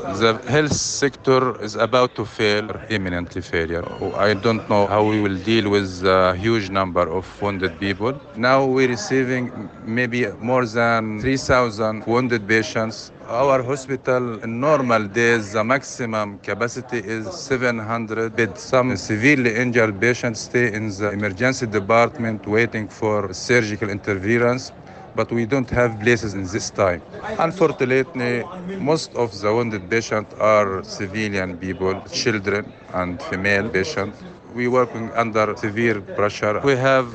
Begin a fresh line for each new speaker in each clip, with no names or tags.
The health sector is about to fail, imminently failure. I don't know how we will deal with a huge number of wounded people. Now we're receiving maybe more than 3,000 wounded patients. Our hospital in normal days, the maximum capacity is 700 beds. Some severely injured patients stay in the emergency department waiting for surgical interference, but we don't have places in this time. Unfortunately, most of the wounded patients are civilian people, children and female patients. We working under severe pressure. We have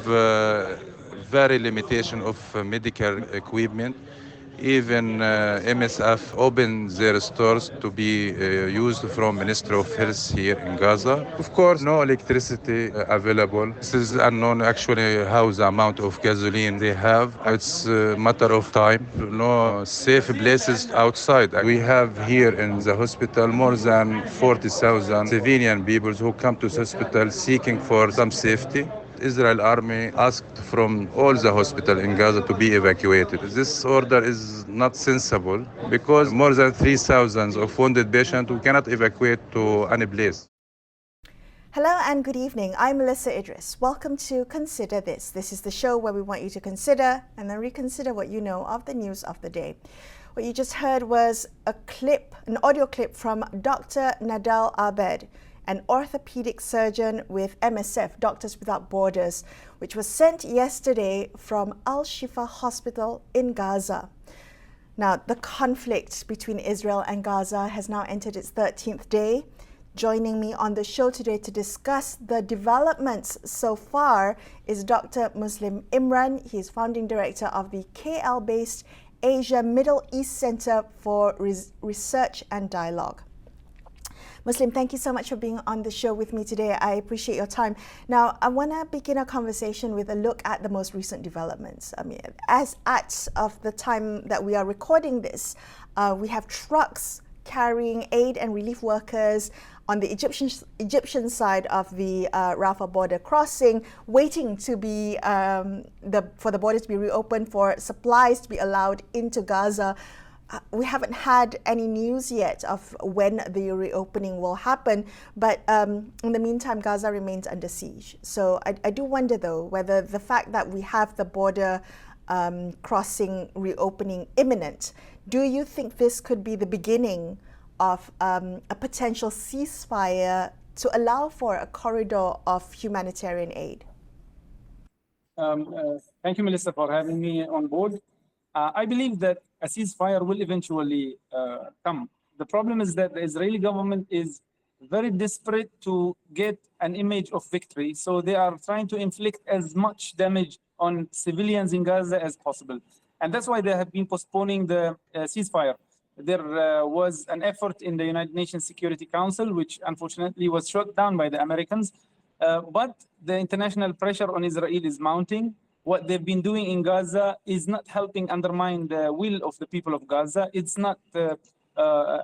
very limitation of medical equipment. Even MSF opened their stores to be used from Ministry of Health here in Gaza. Of course, no electricity available. This is unknown actually how the amount of gasoline they have. It's a matter of time. No safe places outside. We have here in the hospital more than 40,000 civilian people who come to the hospital seeking for some safety. Israel army asked from all the hospital in Gaza to be evacuated. This order is not sensible because more than 3,000 of wounded patients we cannot evacuate to any place.
Hello and good evening. I'm Melisa Idris. Welcome to Consider This. This is the show where we want you to consider and then reconsider what you know of the news of the day. What you just heard was an audio clip from Dr. Nadal Abed, an orthopedic surgeon with MSF, Doctors Without Borders, which was sent yesterday from Al-Shifa Hospital in Gaza. Now, the conflict between Israel and Gaza has now entered its 13th day. Joining me on the show today to discuss the developments so far is Dr. Muslim Imran. He is founding director of the KL-based Asia Middle East Center for Research and Dialogue. Muslim, thank you so much for being on the show with me today. I appreciate your time. Now, I want to begin our conversation with a look at the most recent developments. I mean, as of the time that we are recording this, we have trucks carrying aid and relief workers on the Egyptian side of the Rafah border crossing, waiting to be for the borders to be reopened, for supplies to be allowed into Gaza. We haven't had any news yet of when the reopening will happen, but in the meantime, Gaza remains under siege. So I do wonder, though, whether the fact that we have the border crossing reopening imminent, do you think this could be the beginning of a potential ceasefire to allow for a corridor of humanitarian aid?
Thank you, Melissa, for having me on board. I believe that a ceasefire will eventually come. The problem is that the Israeli government is very desperate to get an image of victory, so they are trying to inflict as much damage on civilians in Gaza as possible. And that's why they have been postponing the ceasefire. There was an effort in the United Nations Security Council, which unfortunately was shut down by the Americans. But the international pressure on Israel is mounting. What they've been doing in Gaza is not helping undermine the will of the people of Gaza. It's not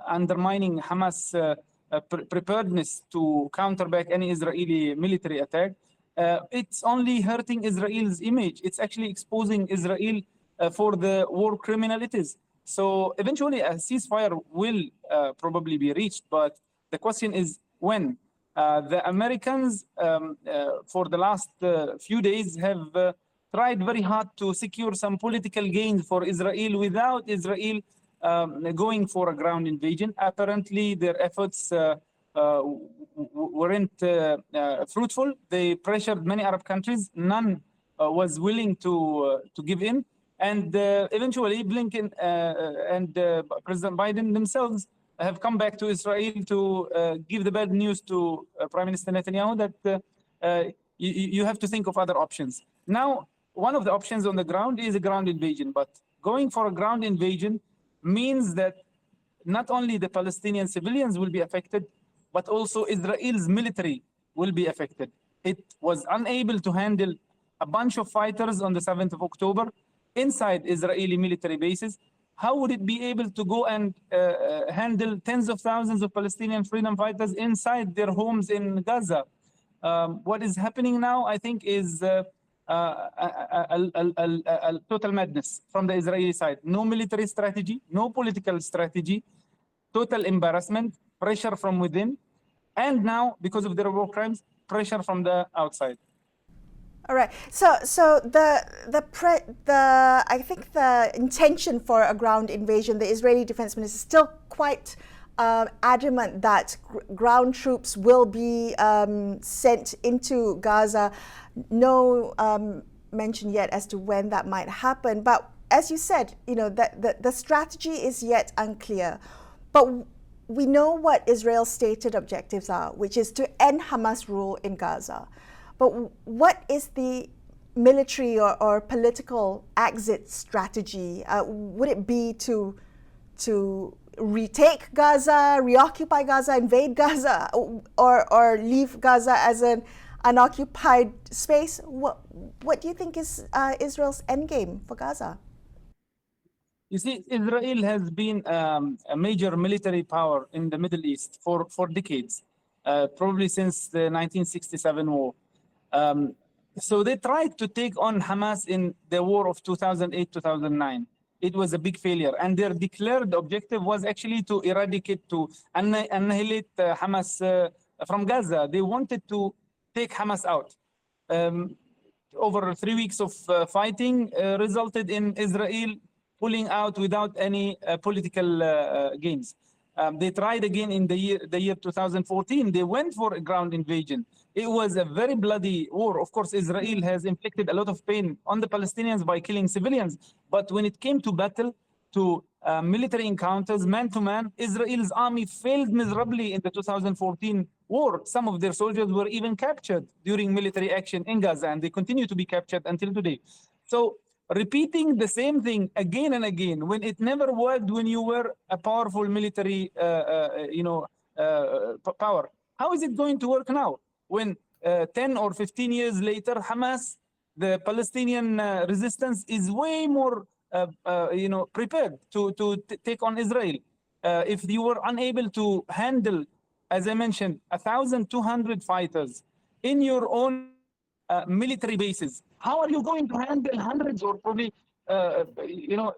undermining Hamas' preparedness to counterback any Israeli military attack. It's only hurting Israel's image. It's actually exposing Israel for the war criminal it is. So eventually a ceasefire will probably be reached, but the question is when. The Americans, for the last few days, have tried very hard to secure some political gains for Israel without Israel going for a ground invasion. Apparently, their efforts weren't fruitful. They pressured many Arab countries. None was willing to give in. And eventually, Blinken and President Biden themselves have come back to Israel to give the bad news to Prime Minister Netanyahu that you have to think of other options. Now, one of the options on the ground is a ground invasion, but going for a ground invasion means that not only the Palestinian civilians will be affected, but also Israel's military will be affected. It was unable to handle a bunch of fighters on the 7th of October inside Israeli military bases. How would it be able to go and handle tens of thousands of Palestinian freedom fighters inside their homes in Gaza? What is happening now, I think, is a total madness from the Israeli side. No military strategy, no political strategy. total embarrassment, pressure from within, and now, because of their war crimes, pressure from the outside.
All right. So I think the intention for a ground invasion, the Israeli Defense Minister is still quite adamant that ground troops will be sent into Gaza. No mention yet as to when that might happen. But as you said, the strategy is yet unclear. But we know what Israel's stated objectives are, which is to end Hamas rule in Gaza. But what is the military or political exit strategy? Would it be to retake Gaza, reoccupy Gaza, invade Gaza, or leave Gaza as an unoccupied space? What do you think is Israel's endgame for Gaza?
You see, Israel has been a major military power in the Middle East for decades, probably since the 1967 war. So they tried to take on Hamas in the war of 2008-2009. It was a big failure, and their declared objective was actually to eradicate, to annihilate Hamas from Gaza. They wanted to take Hamas out. Over 3 weeks of fighting resulted in Israel pulling out without any political gains. They tried again in the year 2014. They went for a ground invasion. It was a very bloody war. Of course, Israel has inflicted a lot of pain on the Palestinians by killing civilians. But when it came to battle, to military encounters, man-to-man, Israel's army failed miserably in the 2014 war. Some of their soldiers were even captured during military action in Gaza, and they continue to be captured until today. So repeating the same thing again and again, when it never worked when you were a powerful military power, how is it going to work now? When 10 or 15 years later, Hamas, the Palestinian resistance, is way more prepared to take on Israel. If you were unable to handle, as I mentioned, 1,200 fighters in your own military bases, how are you going to handle hundreds or probably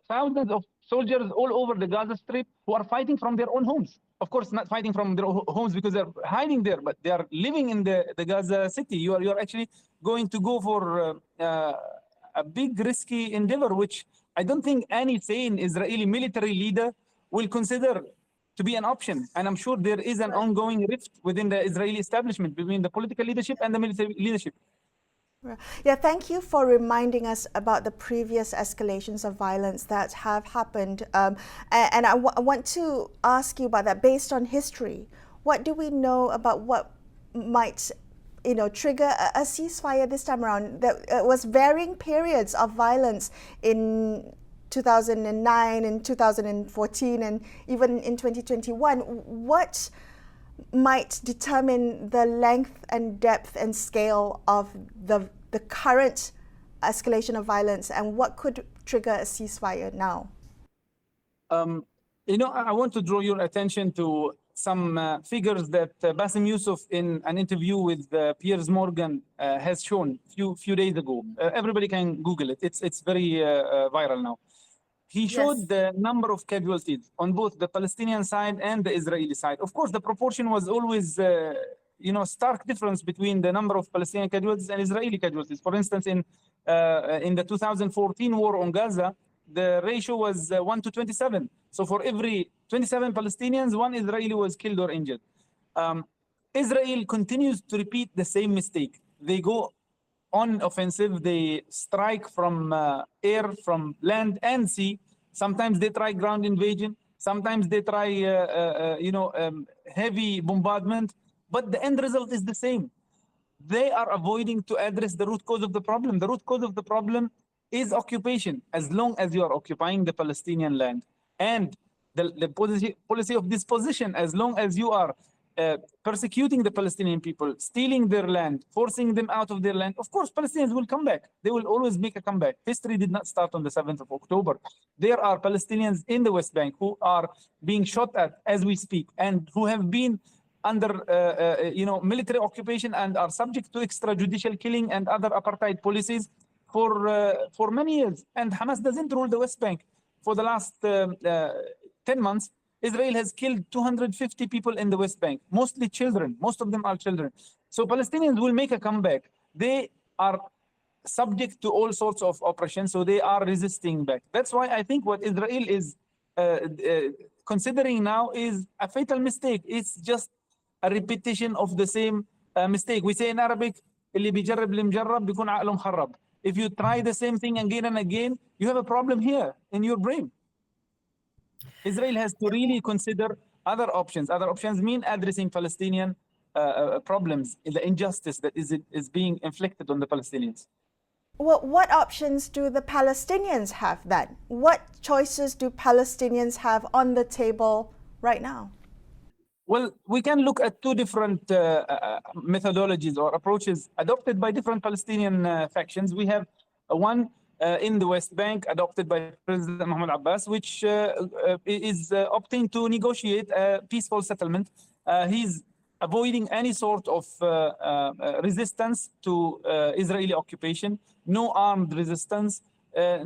thousands of soldiers all over the Gaza Strip who are fighting from their own homes? Of course, not fighting from their homes because they're hiding there, but they are living in the Gaza city. You are actually going to go for a big risky endeavor, which I don't think any sane Israeli military leader will consider to be an option. And I'm sure there is an ongoing rift within the Israeli establishment between the political leadership and the military leadership.
Yeah, thank you for reminding us about the previous escalations of violence that have happened. And I want to ask you about that. Based on history, what do we know about what might trigger a ceasefire this time around? There was varying periods of violence in 2009 and 2014 and even in 2021. What might determine the length and depth and scale of the current escalation of violence, and what could trigger a ceasefire now?
I want to draw your attention to some figures that Bassem Youssef, in an interview with Piers Morgan, has shown few days ago. Everybody can Google it. It's very viral now. He showed the number of casualties on both the Palestinian side and the Israeli side. Of course, the proportion was always, stark difference between the number of Palestinian casualties and Israeli casualties. For instance, in the 2014 war on Gaza, the ratio was 1 to 27. So for every 27 Palestinians, 1 Israeli was killed or injured. Israel continues to repeat the same mistake. They go on offensive, they strike from air, from land and sea. Sometimes they try ground invasion. Sometimes they try, heavy bombardment. But the end result is the same. They are avoiding to address the root cause of the problem. The root cause of the problem is occupation. As long as you are occupying the Palestinian land, and the policy of disposition, as long as you are persecuting the Palestinian people, stealing their land, forcing them out of their land, of course, Palestinians will come back. They will always make a comeback. History did not start on the 7th of October. There are Palestinians in the West Bank who are being shot at as we speak, and who have been under military occupation and are subject to extrajudicial killing and other apartheid policies for many years. And Hamas doesn't rule the West Bank. For the last 10 months, Israel has killed 250 people in the West Bank, mostly children. Most of them are children. So Palestinians will make a comeback. They are subject to all sorts of oppression, so they are resisting back. That's why I think what Israel is considering now is a fatal mistake. It's just a repetition of the same mistake. We say in Arabic, اللي بيجرب المجرب بيكون عقله مخرب. If you try the same thing again and again, you have a problem here in your brain. Israel has to really consider other options. Other options mean addressing Palestinian problems, the injustice that is being inflicted on the Palestinians.
Well, what options do the Palestinians have then? What choices do Palestinians have on the table right now?
Well, we can look at two different methodologies or approaches adopted by different Palestinian factions. We have one in the West Bank adopted by President Mahmoud Abbas, which is opting to negotiate a peaceful settlement. He's avoiding any sort of resistance to Israeli occupation, no armed resistance,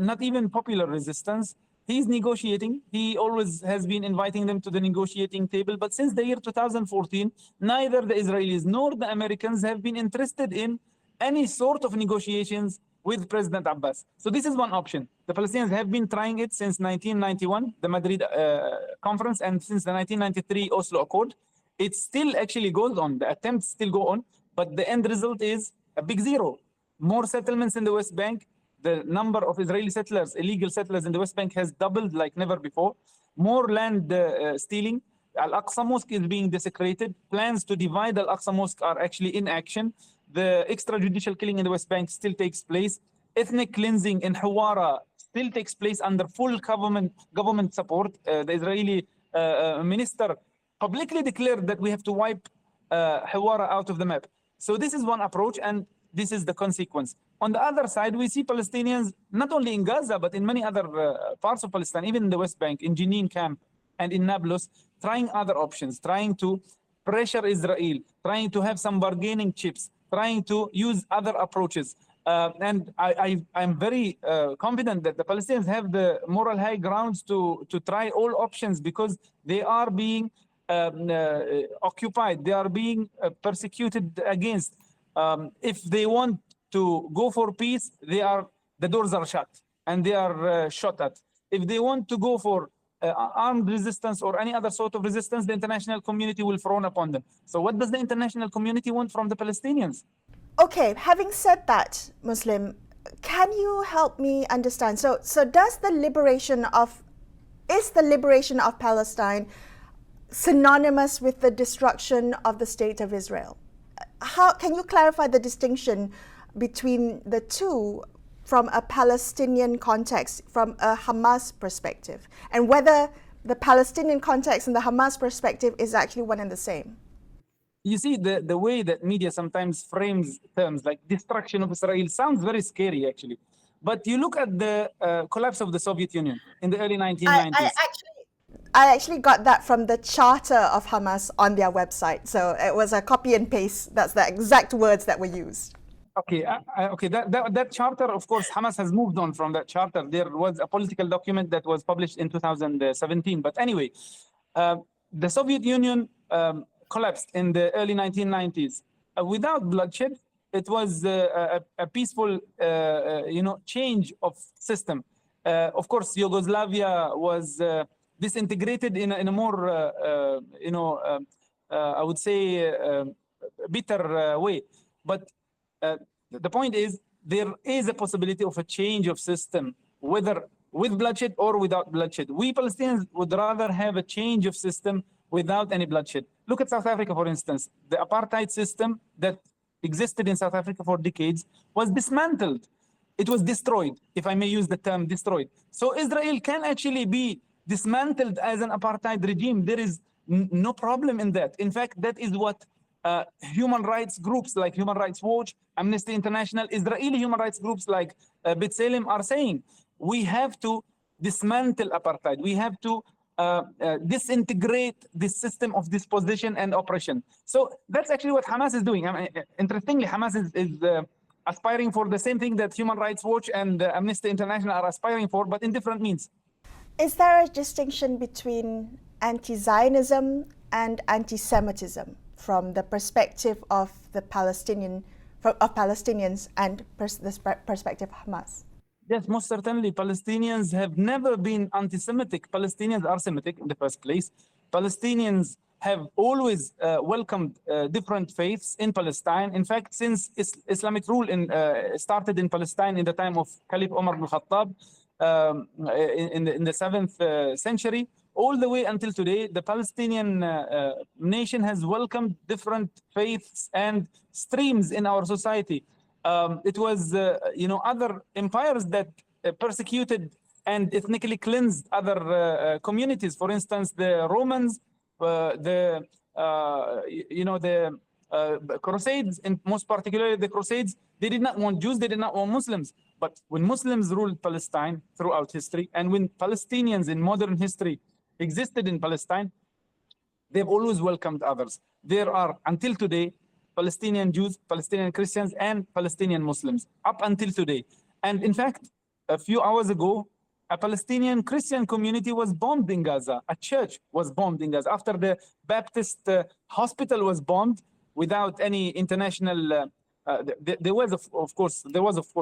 not even popular resistance. He's negotiating. He always has been inviting them to the negotiating table. But since the year 2014, neither the Israelis nor the Americans have been interested in any sort of negotiations with President Abbas. So this is one option. The Palestinians have been trying it since 1991, the Madrid conference, and since the 1993 Oslo Accord. It still actually goes on. The attempts still go on, but the end result is a big zero. More settlements in the West Bank. The number of Israeli settlers, illegal settlers in the West Bank has doubled like never before. More land stealing. Al-Aqsa Mosque is being desecrated. Plans to divide Al-Aqsa Mosque are actually in action. The extrajudicial killing in the West Bank still takes place. Ethnic cleansing in Hawara still takes place under full government support. The Israeli minister publicly declared that we have to wipe Hawara out of the map. So this is one approach, and this is the consequence. On the other side, we see Palestinians, not only in Gaza, but in many other parts of Palestine, even in the West Bank, in Jenin camp and in Nablus, trying other options, trying to pressure Israel, trying to have some bargaining chips, trying to use other approaches. And I'm very confident that the Palestinians have the moral high grounds to try all options, because they are being occupied, they are being persecuted against. If they want to go for peace, the doors are shut and they are shot at. If they want to go for armed resistance or any other sort of resistance, the international community will frown upon them. So what does the international community want from the Palestinians?
Okay, having said that, Muslim, can you help me understand? So does the liberation of Palestine synonymous with the destruction of the state of Israel? How can you clarify the distinction between the two from a Palestinian context, from a Hamas perspective, and whether the Palestinian context and the Hamas perspective is actually one and the same?
You see, the way that media sometimes frames terms like destruction of Israel sounds very scary, actually. But you look at the collapse of the Soviet Union in the early 1990s.
I actually got that from the charter of Hamas on their website. So it was a copy and paste. That's the exact words that were used.
Okay, that charter, of course, Hamas has moved on from that charter. There was a political document that was published in 2017. But anyway, the Soviet Union collapsed in the early 1990s. Without bloodshed, it was a peaceful, change of system. Of course, Yugoslavia was disintegrated in a more, I would say, bitter way. But the point is, there is a possibility of a change of system, whether with bloodshed or without bloodshed. We Palestinians would rather have a change of system without any bloodshed. Look at South Africa, for instance. The apartheid system that existed in South Africa for decades was dismantled. It was destroyed, if I may use the term destroyed. So Israel can actually be dismantled as an apartheid regime. There is no problem in that. In fact, that is what human rights groups like Human Rights Watch, Amnesty International, Israeli human rights groups like B'Tselem are saying. We have to dismantle apartheid. We have to disintegrate this system of dispossession and oppression. So that's actually what Hamas is doing. I mean, interestingly, Hamas is aspiring for the same thing that Human Rights Watch and Amnesty International are aspiring for, but in different means.
Is there a distinction between anti-Zionism and anti-Semitism from the perspective of the Palestinians and the perspective of Hamas?
Yes, most certainly. Palestinians have never been anti-Semitic. Palestinians are Semitic in the first place. Palestinians have always welcomed different faiths in Palestine. In fact, since Islamic rule started in Palestine in the time of Caliph Omar ibn Khattab in the 7th century, all the way until today, the Palestinian nation has welcomed different faiths and streams in our society. It was, other empires that persecuted and ethnically cleansed other communities. For instance, the Romans, the Crusades, and most particularly the Crusades, they did not want Jews, they did not want Muslims. But when Muslims ruled Palestine throughout history, and when Palestinians in modern history existed in Palestine, they've always welcomed others. There are, until today, Palestinian Jews, Palestinian Christians, and Palestinian Muslims, up until today. And in fact, a few hours ago, a Palestinian Christian community was bombed in Gaza. A church was bombed in Gaza after the Baptist hospital was bombed without any international. There was of course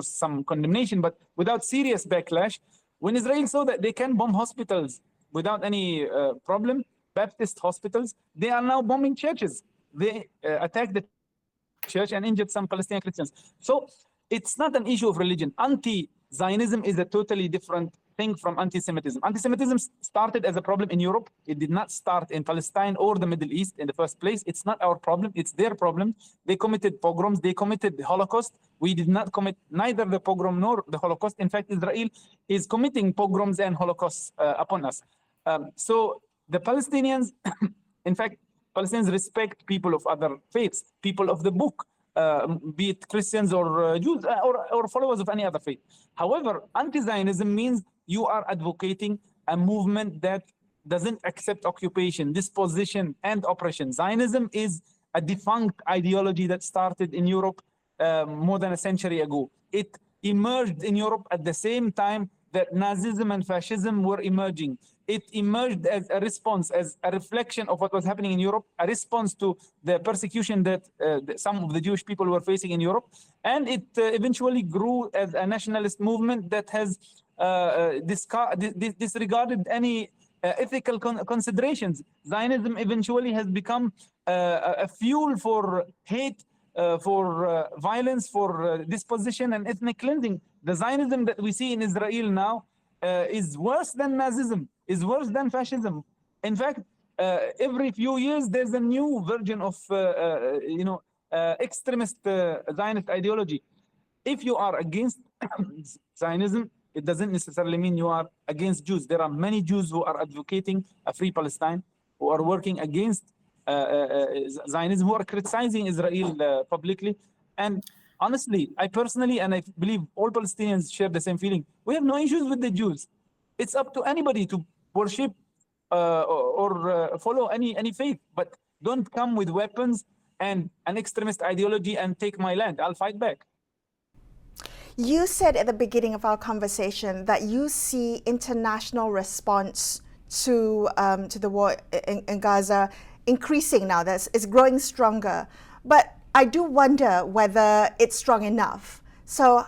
some condemnation, but without serious backlash. When Israel saw that they can bomb hospitals without any problem, Baptist hospitals, they are now bombing churches. They attacked the church and injured some Palestinian Christians. So it's not an issue of religion. Anti-Zionism is a totally different thing from anti-Semitism. Anti-Semitism started as a problem in Europe. It did not start in Palestine or the Middle East in the first place. It's not our problem. It's their problem. They committed pogroms. They committed the Holocaust. We did not commit neither the pogrom nor the Holocaust. In fact, Israel is committing pogroms and Holocausts upon us. So the Palestinians, in fact, Palestinians respect people of other faiths, people of the book, be it Christians or Jews or followers of any other faith. However, anti-Zionism means you are advocating a movement that doesn't accept occupation, dispossession, and oppression. Zionism is a defunct ideology that started in Europe more than a century ago. It emerged in Europe at the same time that Nazism and fascism were emerging. It emerged as a response, as a reflection of what was happening in Europe, a response to the persecution that some of the Jewish people were facing in Europe. And it eventually grew as a nationalist movement that has disregarded any ethical considerations. Zionism eventually has become a fuel for hate, for violence, for dispossession and ethnic cleansing. The Zionism that we see in Israel now is worse than Nazism, is worse than fascism. In fact, every few years there's a new version of extremist Zionist ideology. If you are against Zionism, it doesn't necessarily mean you are against Jews. There are many Jews who are advocating a free Palestine, who are working against Zionism, who are criticizing Israel publicly. And honestly, I personally, and I believe all Palestinians share the same feeling, we have no issues with the Jews. It's up to anybody to worship or follow any faith, but don't come with weapons and an extremist ideology and take my land. I'll fight back.
You said at the beginning of our conversation that you see international response to the war in Gaza increasing now. It's growing stronger. But I do wonder whether it's strong enough. So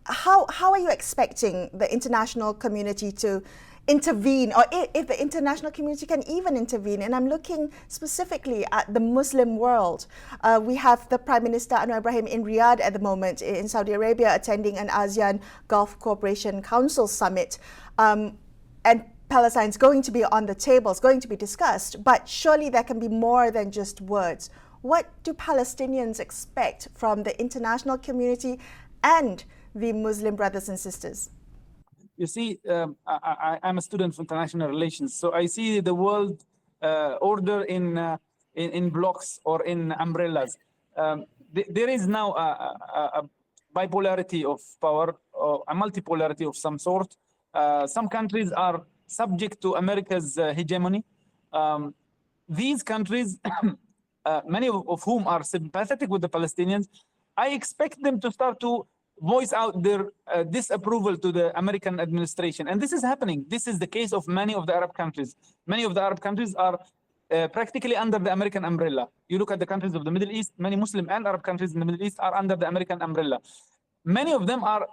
how are you expecting the international community to intervene, or if the international community can even intervene? And I'm looking specifically at the Muslim world. We have the Prime Minister Anwar Ibrahim in Riyadh at the moment in Saudi Arabia, attending an ASEAN Gulf Cooperation Council summit. And Palestine's going to be on the table, it's going to be discussed, but surely there can be more than just words. What do Palestinians expect from the international community and the Muslim brothers and sisters?
You see, I'm a student of international relations, so I see the world order in blocks or in umbrellas. There is now a bipolarity of power, or a multipolarity of some sort. Some countries are subject to America's hegemony. These countries, many of whom are sympathetic with the Palestinians, I expect them to start to voice out their disapproval to the American administration. And this is happening. This is the case of many of the Arab countries. Many of the Arab countries are practically under the American umbrella. You look at the countries of the Middle East, many Muslim and Arab countries in the Middle East are under the American umbrella. Many of them are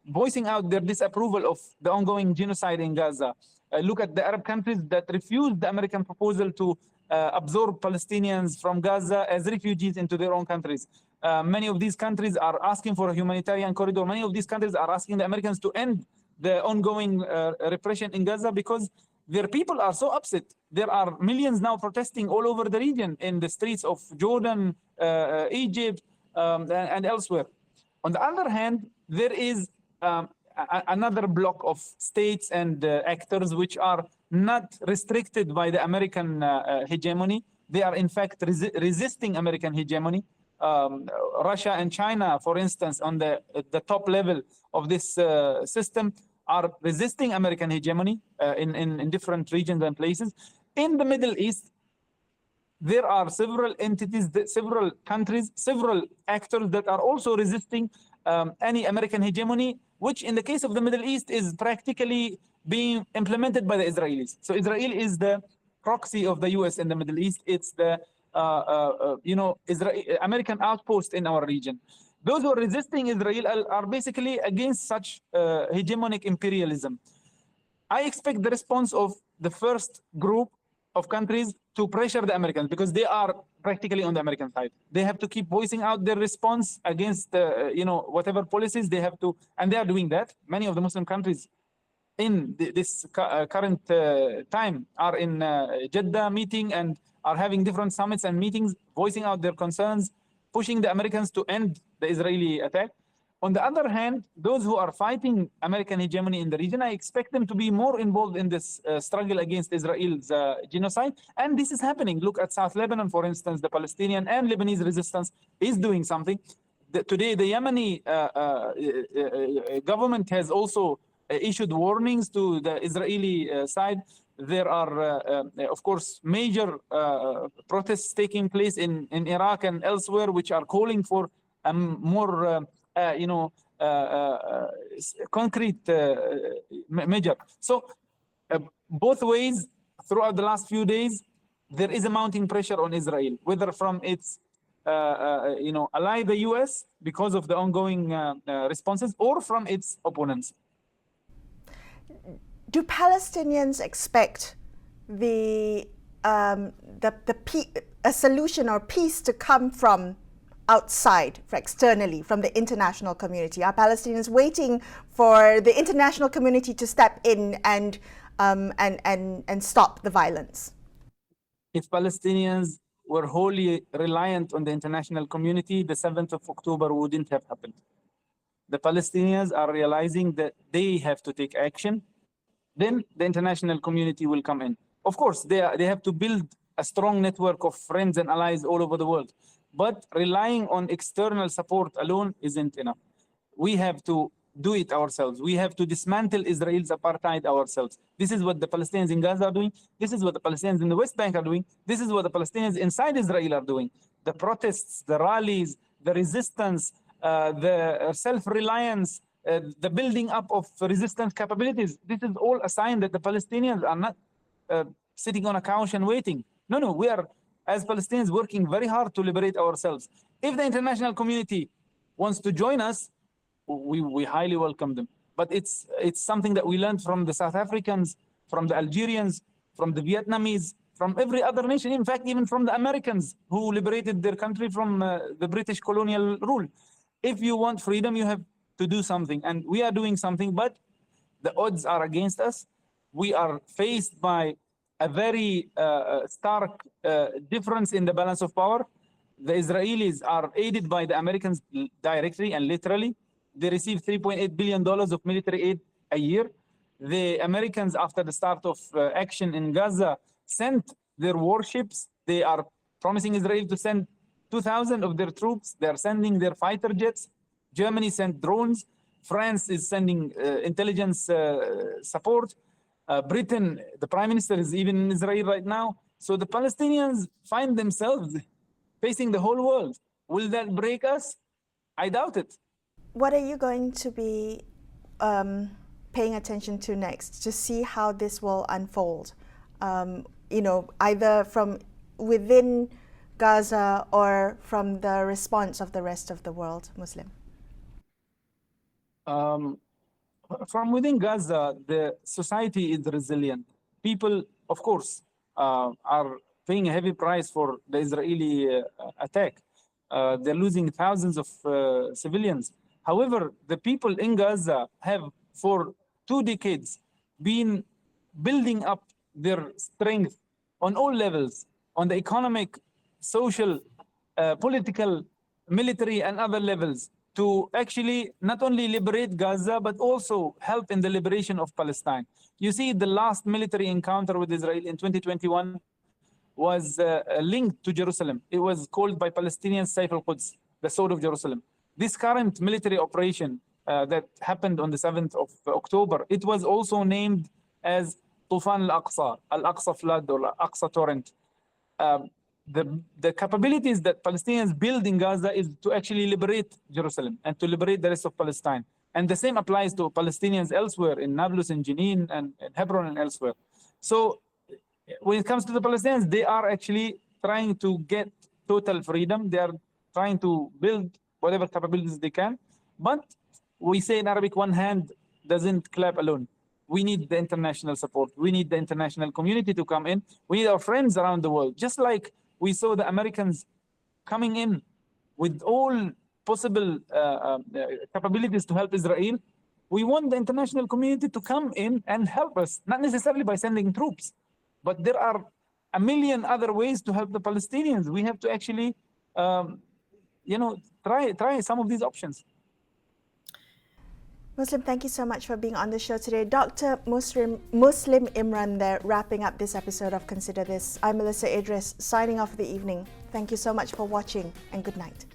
voicing out their disapproval of the ongoing genocide in Gaza. Look at the Arab countries that refused the American proposal to absorb Palestinians from Gaza as refugees into their own countries. Many of these countries are asking for a humanitarian corridor. Many of these countries are asking the Americans to end the ongoing repression in Gaza because their people are so upset. There are millions now protesting all over the region in the streets of Jordan, Egypt, and elsewhere. On the other hand, there is another block of states and actors which are not restricted by the American hegemony. They are in fact resisting American hegemony. Russia and China, for instance, on the top level of this system, are resisting American hegemony in different regions and places. In the Middle East, there are several entities, several countries, several actors that are also resisting any American hegemony, which in the case of the Middle East is practically being implemented by the Israelis. So Israel is the proxy of the US in the Middle East. It's the American outpost in our region. Those who are resisting Israel are basically against such hegemonic imperialism. I expect the response of the first group of countries to pressure the Americans because they are practically on the American side. They have to keep voicing out their response against, whatever policies they have to, and they are doing that. Many of the Muslim countries in this current time are in Jeddah meeting and are having different summits and meetings, voicing out their concerns, pushing the Americans to end the Israeli attack. On the other hand, those who are fighting American hegemony in the region, I expect them to be more involved in this struggle against Israel's genocide. And this is happening. Look at South Lebanon, for instance. The Palestinian and Lebanese resistance is doing something. Today, the Yemeni government has also issued warnings to the Israeli side. There are, of course, major protests taking place in Iraq and elsewhere, which are calling for a more concrete measure. So both ways, throughout the last few days, there is a mounting pressure on Israel, whether from its ally, the US, because of the ongoing responses, or from its opponents.
Do Palestinians expect a solution or peace to come from outside, externally, from the international community? Are Palestinians waiting for the international community to step in and stop the violence?
If Palestinians were wholly reliant on the international community, the 7th of October wouldn't have happened. The Palestinians are realizing that they have to take action. Then the international community will come in. Of course, they have to build a strong network of friends and allies all over the world. But relying on external support alone isn't enough. We have to do it ourselves. We have to dismantle Israel's apartheid ourselves. This is what the Palestinians in Gaza are doing. This is what the Palestinians in the West Bank are doing. This is what the Palestinians inside Israel are doing. The protests, the rallies, the resistance, the self-reliance, the building up of resistance capabilities. This is all a sign that the Palestinians are not sitting on a couch and waiting. No, we are, as Palestinians, working very hard to liberate ourselves. If the international community wants to join us, we highly welcome them. But it's something that we learned from the South Africans, from the Algerians, from the Vietnamese, from every other nation, in fact, even from the Americans who liberated their country from the British colonial rule. If you want freedom, you have to do something, and we are doing something, but the odds are against us. We are faced by a very stark difference in the balance of power. The Israelis are aided by the Americans directly and literally. They receive $3.8 billion of military aid a year. The Americans, after the start of action in Gaza, sent their warships. They are promising Israel to send 2,000 of their troops. They are sending their fighter jets. Germany sent drones. France is sending intelligence support. Britain, the prime minister is even in Israel right now. So the Palestinians find themselves facing the whole world. Will that break us? I doubt it.
what are you going to be paying attention to next to see how this will unfold? Either from within Gaza or from the response of the rest of the world, Muslim?
From within Gaza, the society is resilient. People, of course, are paying a heavy price for the Israeli attack. They're losing thousands of civilians. However, the people in Gaza have, for 2 decades, been building up their strength on all levels, on the economic, social, political, military, and other levels, to actually not only liberate Gaza, but also help in the liberation of Palestine. You see, the last military encounter with Israel in 2021 was linked to Jerusalem. It was called by Palestinians Saif al-Quds, the Sword of Jerusalem. This current military operation that happened on the 7th of October, it was also named as Tufan al-Aqsa flood or Aqsa torrent. The capabilities that Palestinians build in Gaza is to actually liberate Jerusalem and to liberate the rest of Palestine. And the same applies to Palestinians elsewhere in Nablus and Jenin and Hebron and elsewhere. So when it comes to the Palestinians, they are actually trying to get total freedom. They are trying to build whatever capabilities they can. But we say in Arabic, one hand doesn't clap alone. We need the international support. We need the international community to come in. We need our friends around the world. Just like we saw the Americans coming in with all possible capabilities to help Israel, we want the international community to come in and help us, not necessarily by sending troops, but there are a million other ways to help the Palestinians. We have to actually, try some of these options.
Muslim, thank you so much for being on the show today. Dr. Muslim Imran there, wrapping up this episode of Consider This. I'm Melisa Idris, signing off for the evening. Thank you so much for watching, and good night.